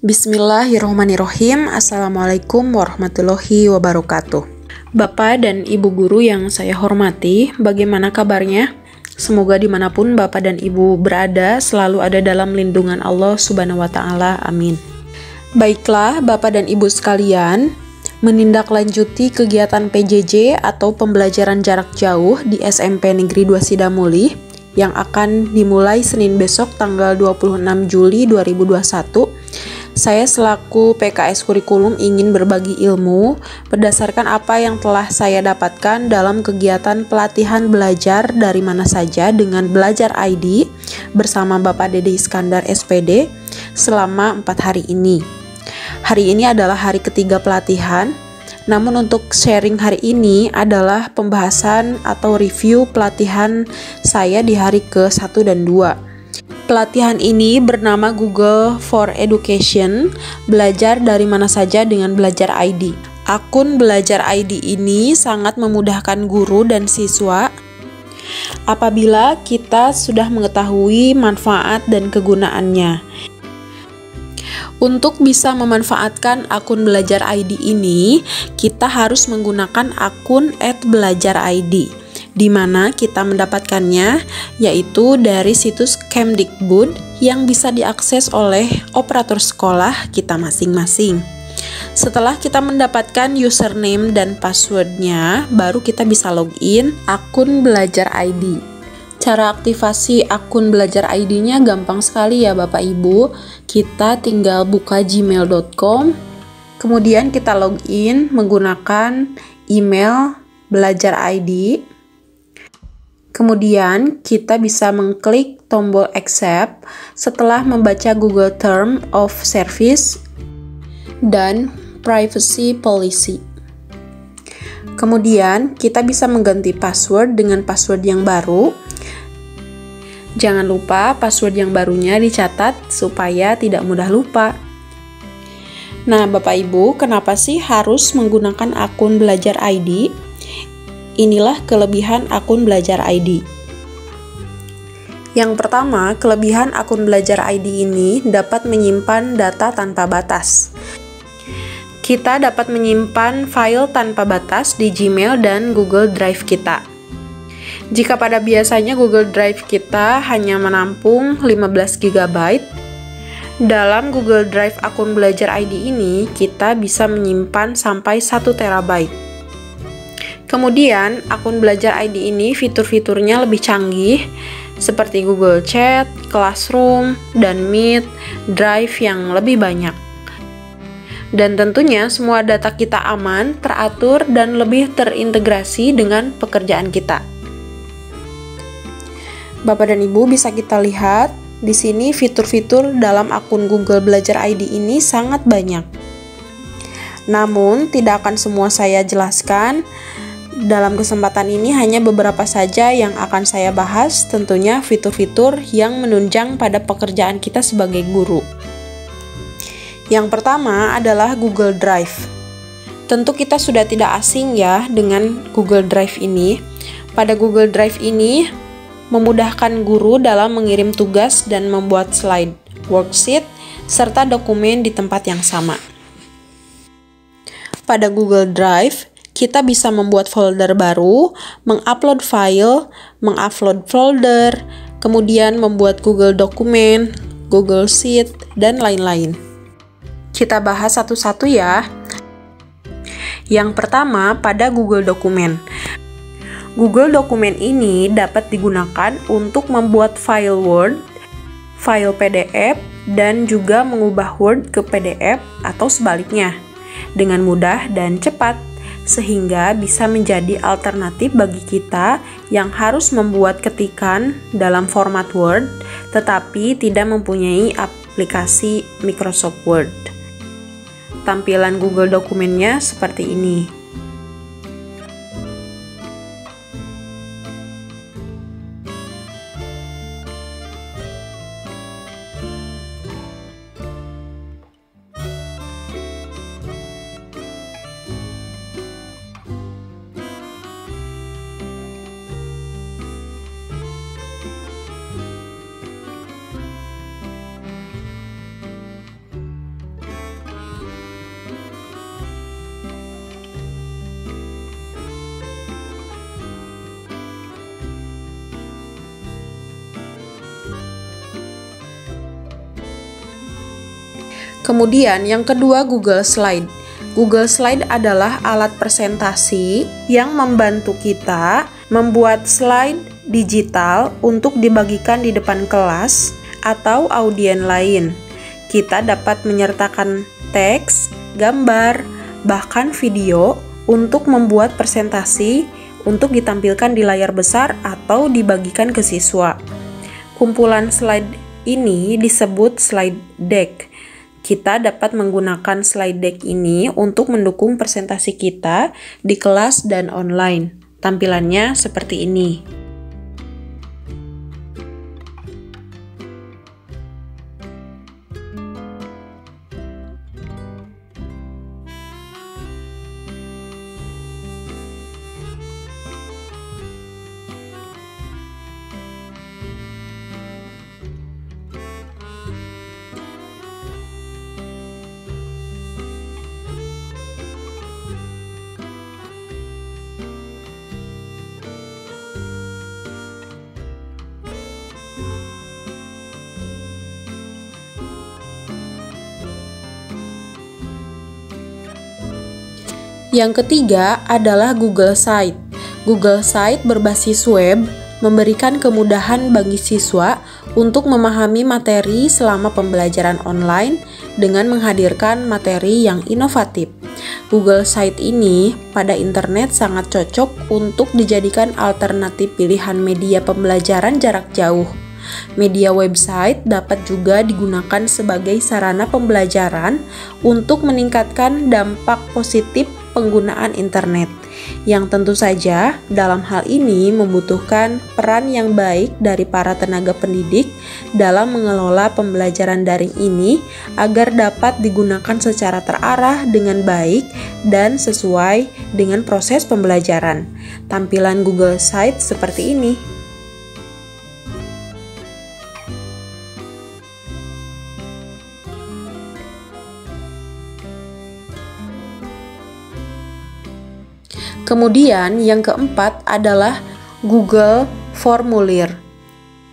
Bismillahirrohmanirrohim. Assalamualaikum warahmatullahi wabarakatuh. Bapak dan Ibu guru yang saya hormati, bagaimana kabarnya? Semoga dimanapun Bapak dan Ibu berada, selalu ada dalam lindungan Allah Subhanahu wa Ta'ala. Amin. Baiklah, Bapak dan Ibu sekalian, menindaklanjuti kegiatan PJJ atau pembelajaran jarak jauh di SMP Negeri 2 Sidamuli yang akan dimulai Senin besok tanggal 26 Juli 2021. Saya selaku PKS Kurikulum ingin berbagi ilmu berdasarkan apa yang telah saya dapatkan dalam kegiatan pelatihan belajar dari mana saja dengan Belajar ID bersama Bapak Dede Iskandar SPD selama 4 hari ini. Hari ini adalah hari ketiga pelatihan. Namun untuk sharing hari ini adalah pembahasan atau review pelatihan saya di hari ke-1 dan 2. Pelatihan ini bernama Google for Education, belajar dari mana saja dengan Belajar ID. Akun Belajar ID ini sangat memudahkan guru dan siswa apabila kita sudah mengetahui manfaat dan kegunaannya. Untuk bisa memanfaatkan akun Belajar ID ini, kita harus menggunakan akun @belajar_id, di mana kita mendapatkannya yaitu dari situs Kemdikbud yang bisa diakses oleh operator sekolah kita masing-masing. Setelah kita mendapatkan username dan passwordnya, baru kita bisa login akun Belajar ID. Cara aktivasi akun Belajar ID-nya gampang sekali ya Bapak Ibu. Kita tinggal buka gmail.com, kemudian kita login menggunakan email Belajar ID. Kemudian kita bisa mengklik tombol accept setelah membaca Google Term of Service dan Privacy Policy. Kemudian kita bisa mengganti password dengan password yang baru. Jangan lupa password yang barunya dicatat supaya tidak mudah lupa. Nah, Bapak Ibu, kenapa sih harus menggunakan akun Belajar ID? Inilah kelebihan akun Belajar ID. Yang pertama, kelebihan akun Belajar ID ini dapat menyimpan data tanpa batas. Kita dapat menyimpan file tanpa batas di Gmail dan Google Drive kita. Jika pada biasanya Google Drive kita hanya menampung 15 GB, dalam Google Drive akun Belajar ID ini kita bisa menyimpan sampai 1 TB. Kemudian, akun Belajar ID ini fitur-fiturnya lebih canggih seperti Google Chat, Classroom, dan Meet, Drive yang lebih banyak. Dan tentunya semua data kita aman, teratur, dan lebih terintegrasi dengan pekerjaan kita. Bapak dan Ibu bisa kita lihat di sini fitur-fitur dalam akun Google Belajar ID ini sangat banyak. Namun tidak akan semua saya jelaskan. Dalam kesempatan ini hanya beberapa saja yang akan saya bahas, tentunya fitur-fitur yang menunjang pada pekerjaan kita sebagai guru. Yang pertama adalah Google Drive. Tentu kita sudah tidak asing ya dengan Google Drive ini. Pada Google Drive ini memudahkan guru dalam mengirim tugas dan membuat slide, worksheet, serta dokumen di tempat yang sama. Pada Google Drive, kita bisa membuat folder baru, mengupload file, mengupload folder, kemudian membuat Google Dokumen, Google Sheet, dan lain-lain. Kita bahas satu-satu ya. Yang pertama, pada Google Dokumen. Google Dokumen ini dapat digunakan untuk membuat file Word, file PDF, dan juga mengubah Word ke PDF atau sebaliknya dengan mudah dan cepat, sehingga bisa menjadi alternatif bagi kita yang harus membuat ketikan dalam format Word tetapi tidak mempunyai aplikasi Microsoft Word. Tampilan Google Dokumennya seperti ini. Kemudian yang kedua, Google Slide. Google Slide adalah alat presentasi yang membantu kita membuat slide digital untuk dibagikan di depan kelas atau audien lain. Kita dapat menyertakan teks, gambar, bahkan video untuk membuat presentasi untuk ditampilkan di layar besar atau dibagikan ke siswa. Kumpulan slide ini disebut slide deck. Kita dapat menggunakan slide deck ini untuk mendukung presentasi kita di kelas dan online. Tampilannya seperti ini. Yang ketiga adalah Google Site. Google Site berbasis web memberikan kemudahan bagi siswa untuk memahami materi selama pembelajaran online dengan menghadirkan materi yang inovatif. Google Site ini pada internet sangat cocok untuk dijadikan alternatif pilihan media pembelajaran jarak jauh. Media website dapat juga digunakan sebagai sarana pembelajaran untuk meningkatkan dampak positif penggunaan internet, yang tentu saja dalam hal ini membutuhkan peran yang baik dari para tenaga pendidik dalam mengelola pembelajaran daring ini agar dapat digunakan secara terarah dengan baik dan sesuai dengan proses pembelajaran. Tampilan Google Site seperti ini. Kemudian yang keempat adalah Google Formulir.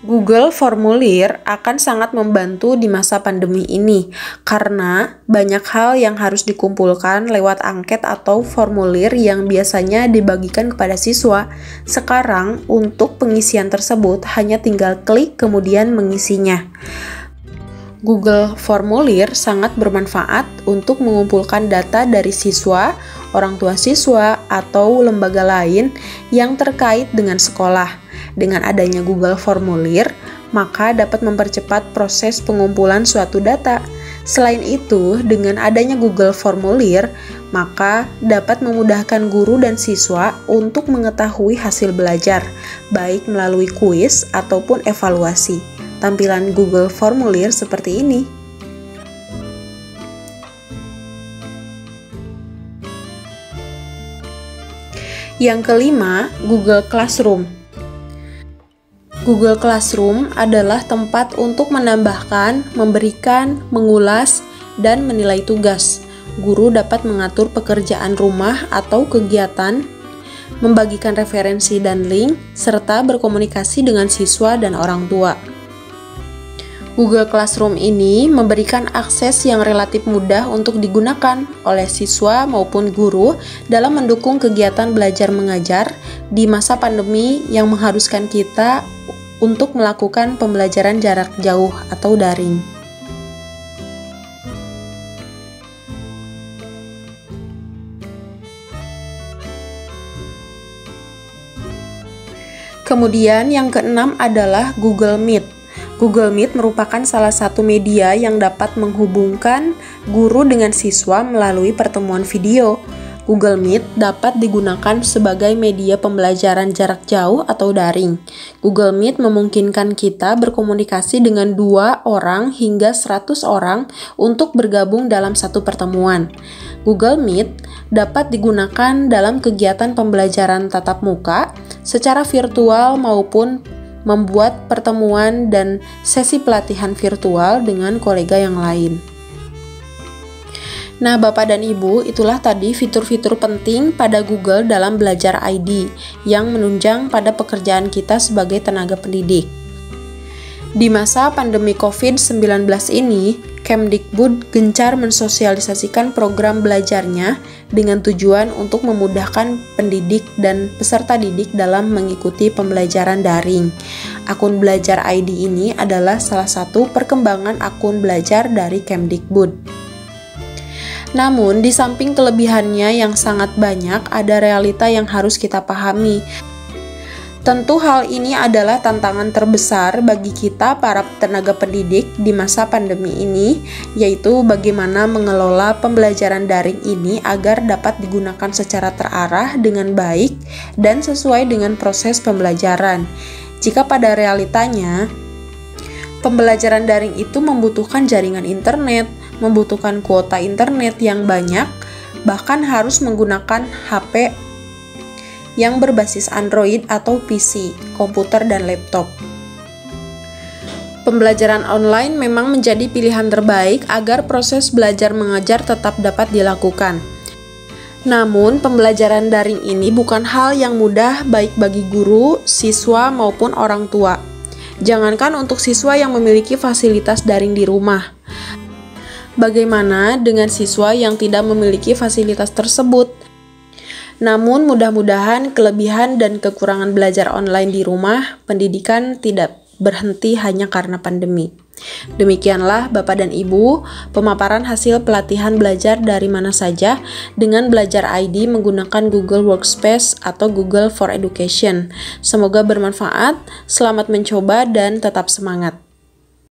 Google Formulir akan sangat membantu di masa pandemi ini karena banyak hal yang harus dikumpulkan lewat angket atau formulir yang biasanya dibagikan kepada siswa. Sekarang untuk pengisian tersebut hanya tinggal klik kemudian mengisinya. Google Formulir sangat bermanfaat untuk mengumpulkan data dari siswa, orang tua siswa, atau lembaga lain yang terkait dengan sekolah. Dengan adanya Google Formulir, maka dapat mempercepat proses pengumpulan suatu data. Selain itu, dengan adanya Google Formulir, maka dapat memudahkan guru dan siswa untuk mengetahui hasil belajar, baik melalui kuis ataupun evaluasi. Tampilan Google Formulir seperti ini. Yang kelima, Google Classroom. Google Classroom adalah tempat untuk menambahkan, memberikan, mengulas, dan menilai tugas. Guru dapat mengatur pekerjaan rumah atau kegiatan, membagikan referensi dan link, serta berkomunikasi dengan siswa dan orang tua. Google Classroom ini memberikan akses yang relatif mudah untuk digunakan oleh siswa maupun guru dalam mendukung kegiatan belajar mengajar di masa pandemi yang mengharuskan kita untuk melakukan pembelajaran jarak jauh atau daring. Kemudian yang keenam adalah Google Meet. Google Meet merupakan salah satu media yang dapat menghubungkan guru dengan siswa melalui pertemuan video. Google Meet dapat digunakan sebagai media pembelajaran jarak jauh atau daring. Google Meet memungkinkan kita berkomunikasi dengan 2 orang hingga 100 orang untuk bergabung dalam satu pertemuan. Google Meet dapat digunakan dalam kegiatan pembelajaran tatap muka secara virtual maupun membuat pertemuan dan sesi pelatihan virtual dengan kolega yang lain. Nah, Bapak dan Ibu, itulah tadi fitur-fitur penting pada Google dalam belajar ID yang menunjang pada pekerjaan kita sebagai tenaga pendidik. Di masa pandemi COVID-19 ini, Kemdikbud gencar mensosialisasikan program belajarnya dengan tujuan untuk memudahkan pendidik dan peserta didik dalam mengikuti pembelajaran daring. Akun Belajar ID ini adalah salah satu perkembangan akun belajar dari Kemdikbud. Namun, di samping kelebihannya yang sangat banyak, ada realita yang harus kita pahami. Tentu hal ini adalah tantangan terbesar bagi kita para tenaga pendidik di masa pandemi ini, yaitu bagaimana mengelola pembelajaran daring ini agar dapat digunakan secara terarah dengan baik dan sesuai dengan proses pembelajaran. Jika pada realitanya, pembelajaran daring itu membutuhkan jaringan internet, membutuhkan kuota internet yang banyak, bahkan harus menggunakan HP yang berbasis Android atau PC, komputer dan laptop. Pembelajaran online memang menjadi pilihan terbaik agar proses belajar mengajar tetap dapat dilakukan. Namun, pembelajaran daring ini bukan hal yang mudah baik bagi guru, siswa, maupun orang tua. Jangankan untuk siswa yang memiliki fasilitas daring di rumah. Bagaimana dengan siswa yang tidak memiliki fasilitas tersebut? Namun mudah-mudahan kelebihan dan kekurangan belajar online di rumah pendidikan tidak berhenti hanya karena pandemi. Demikianlah Bapak dan Ibu, pemaparan hasil pelatihan belajar dari mana saja dengan Belajar ID menggunakan Google Workspace atau Google for Education. Semoga bermanfaat, selamat mencoba dan tetap semangat.